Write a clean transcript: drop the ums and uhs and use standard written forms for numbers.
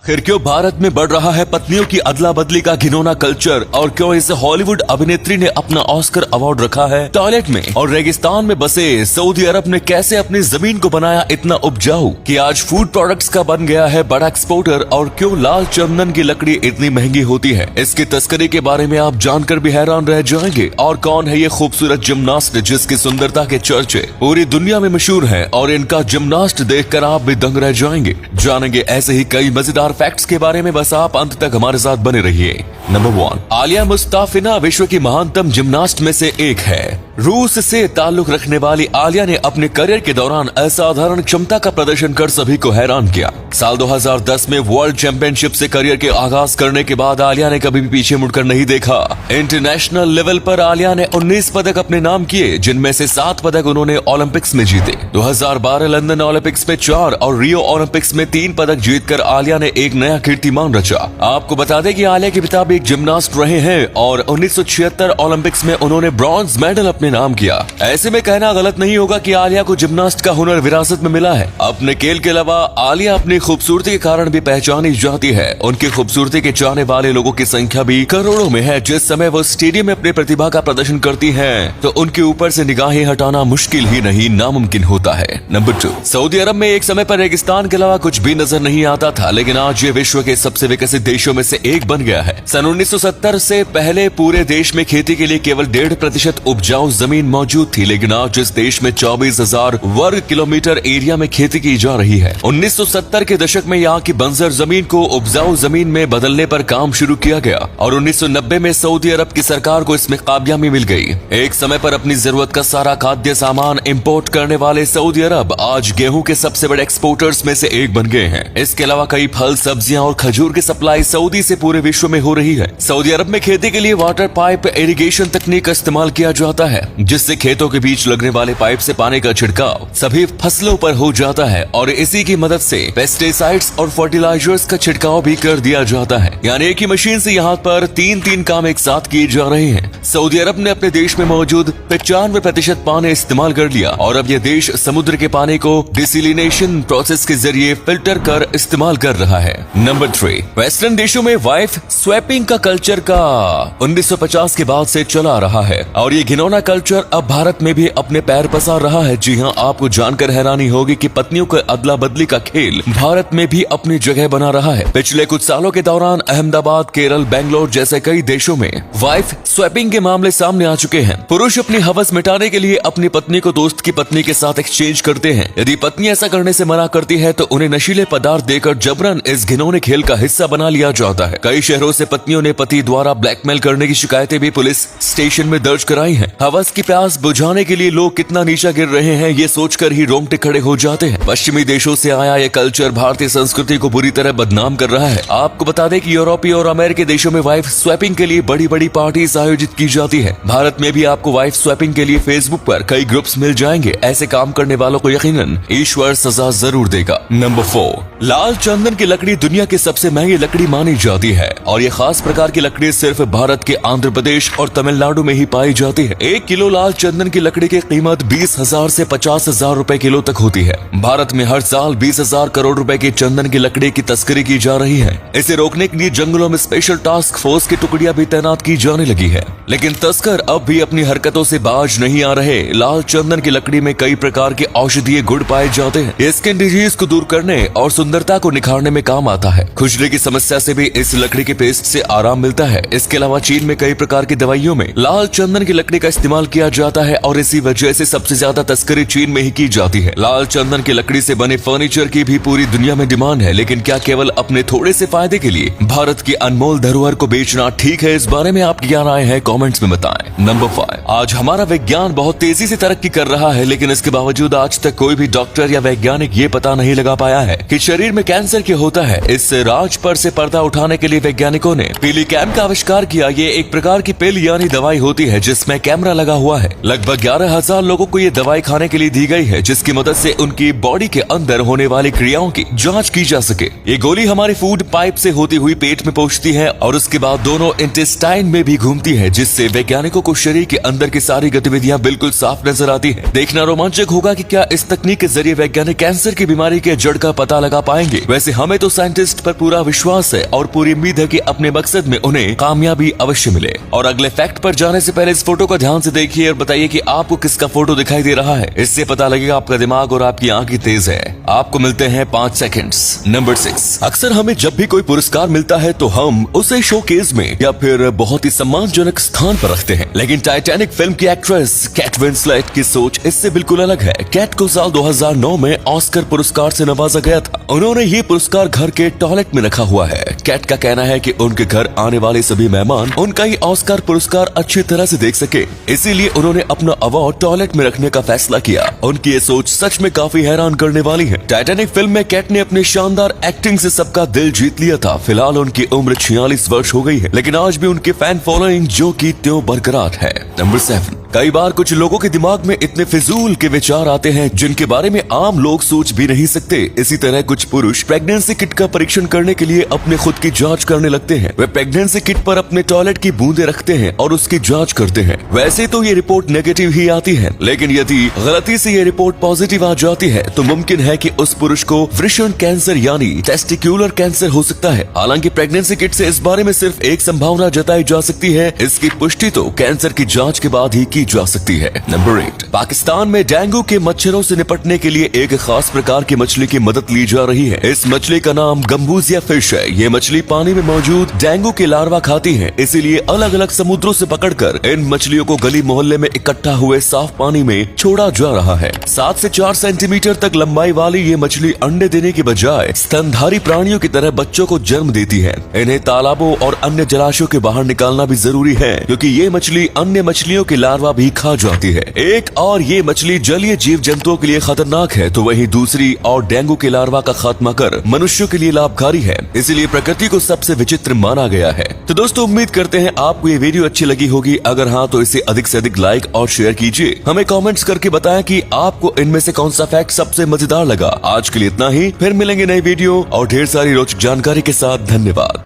आखिर क्यों भारत में बढ़ रहा है पत्नियों की अदला बदली का घिनौना कल्चर और क्यों इस हॉलीवुड अभिनेत्री ने अपना ऑस्कर अवार्ड रखा है टॉयलेट में। और रेगिस्तान में बसे सऊदी अरब ने कैसे अपनी जमीन को बनाया इतना उपजाऊ कि आज फूड प्रोडक्ट्स का बन गया है बड़ा एक्सपोर्टर। और क्यों लाल चंदन की लकड़ी इतनी महंगी होती है, इसकी तस्करी के बारे में आप जानकर भी हैरान रह जाएंगे। और कौन है ये खूबसूरत जिम्नास्ट जिसकी सुंदरता के चर्चे पूरी दुनिया में मशहूर है और इनका जिम्नास्ट देखकर आप भी दंग रह जाएंगे। जानेंगे ऐसे ही कई मजेदार फैक्ट्स के बारे में, बस आप अंत तक हमारे साथ बने रहिए। नंबर 1, आलिया मुस्ताफिना विश्व की महानतम जिम्नास्ट में से एक है। रूस से ताल्लुक रखने वाली आलिया ने अपने करियर के दौरान असाधारण क्षमता का प्रदर्शन कर सभी को हैरान किया। साल 2010 में वर्ल्ड चैंपियनशिप से करियर के आगाज करने के बाद आलिया ने कभी भी पीछे मुड़कर नहीं देखा। इंटरनेशनल लेवल पर आलिया ने 19 पदक अपने नाम किए, जिनमें से 7 पदक उन्होंने ओलंपिक्स में जीते। 2012 लंदन ओलंपिक्स में 4 और रियो ओलंपिक्स में 3 पदक जीतकर आलिया ने एक नया कीर्तिमान रचा। आपको बता दें कि आलिया के पिता भी एक जिम्नास्ट रहे हैं और 1976 ओलंपिक्स में उन्होंने ब्रॉन्ज मेडल अपने नाम किया। ऐसे में कहना गलत नहीं होगा कि आलिया को जिम्नास्ट का हुनर विरासत में मिला है। अपने खेल के अलावा आलिया अपनी खूबसूरती के कारण भी पहचानी जाती है। उनकी खूबसूरती के चाहने वाले लोगों की संख्या भी करोड़ों में है। जिस समय वो स्टेडियम में अपनी प्रतिभा का प्रदर्शन करती हैं, तो उनके ऊपर से निगाहें हटाना मुश्किल ही नहीं नामुमकिन होता है। नंबर 2, सऊदी अरब में एक समय पर रेगिस्तान के अलावा कुछ भी नजर नहीं आता था, लेकिन आज ये विश्व के सबसे विकसित देशों में से एक बन गया है। सन 1970 से पहले पूरे देश में खेती के लिए केवल 1.5% उपजाऊ जमीन मौजूद थी, लेकिन आज इस देश में 24,000 वर्ग किलोमीटर एरिया में खेती की जा रही है। 1970 के दशक में यहाँ की बंजर जमीन को उपजाऊ जमीन में बदलने पर काम शुरू किया गया और 1990 में सऊदी अरब की सरकार को इसमें कामयाबी मिल गई। एक समय पर अपनी जरूरत का सारा खाद्य सामान इंपोर्ट करने वाले सऊदी अरब आज गेहूं के सबसे बड़े एक्सपोर्टर्स में से एक बन गए हैं। इसके अलावा कई फल, सब्जियां और खजूर की सप्लाई सऊदी से पूरे विश्व में हो रही है। सऊदी अरब में खेती के लिए वाटर पाइप इरिगेशन तकनीक का इस्तेमाल किया जाता है, जिससे खेतों के बीच लगने वाले पाइप से पानी का छिड़काव सभी फसलों पर हो जाता है और इसी की मदद से पेस्टिसाइड्स और फर्टिलाइजर्स का छिड़काव भी कर दिया जाता है। यानी एक ही मशीन से यहाँ पर 3 काम एक साथ किए जा रहे हैं। सऊदी अरब ने अपने देश में मौजूद 95% पानी इस्तेमाल कर लिया और अब यह देश समुद्र के पानी को डिसलिनेशन प्रोसेस के जरिए फिल्टर कर इस्तेमाल कर रहा है। नंबर 3, वेस्टर्न देशों में वाइफ स्वैपिंग का कल्चर का 1950 के बाद से चला रहा है और ये घिनौना कल्चर अब भारत में भी अपने पैर पसार रहा है। जी हाँ, आपको जानकर हैरानी होगी कि पत्नियों के अदला बदली का खेल भारत में भी अपनी जगह बना रहा है। पिछले कुछ सालों के दौरान अहमदाबाद, केरल, बेंगलोर जैसे कई देशों में वाइफ स्वैपिंग के मामले सामने आ चुके हैं। पुरुष अपनी हवस मिटाने के लिए अपनी पत्नी को दोस्त की पत्नी के साथ एक्सचेंज करते हैं। यदि पत्नी ऐसा करने से मना करती है तो उन्हें नशीले पदार्थ देकर जबरन इस घिनौने खेल का हिस्सा बना लिया जाता है। कई शहरों से पत्नियों ने पति द्वारा ब्लैकमेल करने की शिकायतें भी पुलिस स्टेशन में दर्ज कराई हैं। हवस की प्यास बुझाने के लिए लोग कितना नीचा गिर रहे हैं, ये सोचकर ही रोंगटे खड़े हो जाते हैं। पश्चिमी देशों से आया ये कल्चर भारतीय संस्कृति को बुरी तरह बदनाम कर रहा है। आपको बता दें कि यूरोपीय और अमेरिकी देशों में वाइफ स्वैपिंग के लिए बड़ी बड़ी पार्टीज आयोजित की जाती है। भारत में भी आपको वाइफ स्वैपिंग के लिए फेसबुक पर कई ग्रुप्स मिल जाएंगे। ऐसे काम करने वालों को यकीनन ईश्वर सजा जरूर देगा। नंबर 4, लाल चंदन की लकड़ी दुनिया की सबसे महंगी लकड़ी मानी जाती है और ये खास प्रकार की लकड़ी सिर्फ भारत के आंध्र प्रदेश और तमिलनाडु में ही पाई जाती है। 1 किलो लाल चंदन की लकड़ी की कीमत 20,000 से 50,000 रुपए किलो तक होती है। भारत में हर साल 20,000 करोड़ रुपए की चंदन की लकड़ी की तस्करी की जा रही है। इसे रोकने के लिए जंगलों में स्पेशल टास्क फोर्स की टुकड़ियां भी तैनात की जाने लगी है, लेकिन तस्कर अब भी अपनी हरकतों से बाज नहीं आ रहे। लाल चंदन की लकड़ी में कई प्रकार के औषधीय गुण पाए जाते हैं। ये स्किन डिजीज को दूर करने और सुंदरता को निखारने में काम आता है। खुजली की समस्या से भी इस लकड़ी के पेस्ट से आराम मिलता है। इसके अलावा चीन में कई प्रकार की दवाइयों में लाल चंदन की लकड़ी का इस्तेमाल किया जाता है और इसी वजह से सबसे ज्यादा तस्करी चीन में ही की जाती है। लाल चंदन की लकड़ी से बने फर्नीचर की भी पूरी दुनिया में डिमांड है, लेकिन क्या केवल अपने थोड़े से फायदे के लिए भारत की अनमोल धरोहर को बेचना ठीक है? इस बारे में आपकी क्या राय है, कमेंट्स में बताएं। नंबर 5, आज हमारा विज्ञान बहुत तेजी से तरक्की कर रहा है, लेकिन इसके बावजूद आज तक कोई भी डॉक्टर या वैज्ञानिक ये पता नहीं लगा पाया है कि शरीर में कैंसर क्यों होता है। इस राज पर से पर्दा उठाने के लिए वैज्ञानिकों ने पीली कैम का आविष्कार किया। ये एक प्रकार की पिल यानी दवाई होती है जिसमें कैमरा लगा हुआ है। लगभग 11,000 लोगों को ये दवाई खाने के लिए दी गई है, जिसकी मदद से उनकी बॉडी के अंदर होने वाली क्रियाओं की जांच की जा सके। ये गोली हमारी फूड पाइप से होती हुई पेट में पहुंचती है और उसके बाद दोनों इंटेस्टाइन में भी घूमती है, जिससे वैज्ञानिकों को शरीर के अंदर की सारी गतिविधियां बिल्कुल साफ नजर आती है। देखना रोमांचक होगा कि क्या इस तकनीक के जरिए वैज्ञानिक कैंसर की बीमारी के जड़ का पता लगा पाएंगे। वैसे हमें तो साइंटिस्ट पर पूरा विश्वास है और पूरी उम्मीद है कि अपने मकसद में उन्हें कामयाबी अवश्य मिले। और अगले फैक्ट पर जाने से पहले इस फोटो को ध्यान से देखिए और बताइए कि आपको किसका फोटो दिखाई दे रहा है। इससे पता लगेगा आपका दिमाग और आपकी आंखें तेज है। आपको मिलते हैं 5 सेकंड्स। नंबर 6। अक्सर हमें जब भी कोई पुरस्कार मिलता है तो हम उसे शोकेस में या फिर बहुत ही सम्मानजनक स्थान पर रखते हैं, लेकिन टाइटैनिक फिल्म की एक्ट्रेस कैट विंसलेट की सोच इससे बिल्कुल अलग है। कैट को साल 2009 में ऑस्कर पुरस्कार से नवाजा गया था। उन्होंने ये पुरस्कार घर के टॉयलेट में रखा हुआ है। कैट का कहना है कि उनके घर आने वाले सभी मेहमान उनका ही ऑस्कर पुरस्कार अच्छी तरह से देख सके, इसीलिए उन्होंने अपना अवार्ड टॉयलेट में रखने का फैसला किया। उनकी ये सोच सच में काफी हैरान करने वाली है। टाइटैनिक फिल्म में कैट ने अपनी शानदार एक्टिंग से सबका दिल जीत लिया था। फिलहाल उनकी उम्र 46 वर्ष हो गई है, लेकिन आज भी उनकी फैन फॉलोइंग जो की त्यों बरकरार है। नंबर 7। कई बार कुछ लोगों के दिमाग में इतने फिजूल के विचार आते हैं जिनके बारे में आम लोग सोच भी नहीं सकते। इसी तरह कुछ पुरुष प्रेगनेंसी किट का परीक्षण करने के लिए अपने खुद की जांच करने लगते हैं। वे प्रेगनेंसी किट पर अपने टॉयलेट की बूंदे रखते हैं और उसकी जांच करते हैं। वैसे तो ये रिपोर्ट नेगेटिव ही आती है, लेकिन यदि गलती से ये रिपोर्ट पॉजिटिव आ जाती है तो मुमकिन है कि उस पुरुष को वृषण कैंसर यानी टेस्टिक्युलर कैंसर हो सकता है। हालांकि प्रेगनेंसी किट से इस बारे में सिर्फ एक संभावना जताई जा सकती है, इसकी पुष्टि तो कैंसर की जांच के बाद ही की जा सकती है। नंबर 8। पाकिस्तान में डेंगू के मच्छरों से निपटने के लिए एक खास प्रकार की मछली की मदद ली जा रही है। इस मछली का नाम गंबूजिया फिश है। ये मछली पानी में मौजूद डेंगू के लार्वा खाती है, इसीलिए अलग अलग समुद्रों से पकड़कर इन मछलियों को गली मोहल्ले में इकट्ठा हुए साफ पानी में छोड़ा जा रहा है। 7 से 4 सेंटीमीटर तक लंबाई वाली ये मछली अंडे देने के बजाय स्तनधारी प्राणियों की तरह बच्चों को जन्म देती है। इन्हें तालाबों और अन्य जलाशयों के बाहर निकालना भी जरूरी है, क्योंकि ये मछली अन्य मछलियों के लार्वा भी खा जाती है। एक और ये मछली जलीय जीव जंतुओं के लिए खतरनाक है, तो वहीं दूसरी और डेंगू के लार्वा का खात्मा कर मनुष्यों के लिए लाभकारी है। इसलिए प्रकृति को सबसे विचित्र माना गया है। तो दोस्तों, उम्मीद करते हैं आपको ये वीडियो अच्छी लगी होगी। अगर हाँ तो इसे अधिक से अधिक लाइक और शेयर कीजिए। हमें कमेंट्स करके बताएं कि आपको इनमें से कौन सा फैक्ट सबसे मजेदार लगा। आज के लिए इतना ही, फिर मिलेंगे नई वीडियो और ढेर सारी रोचक जानकारी के साथ। धन्यवाद।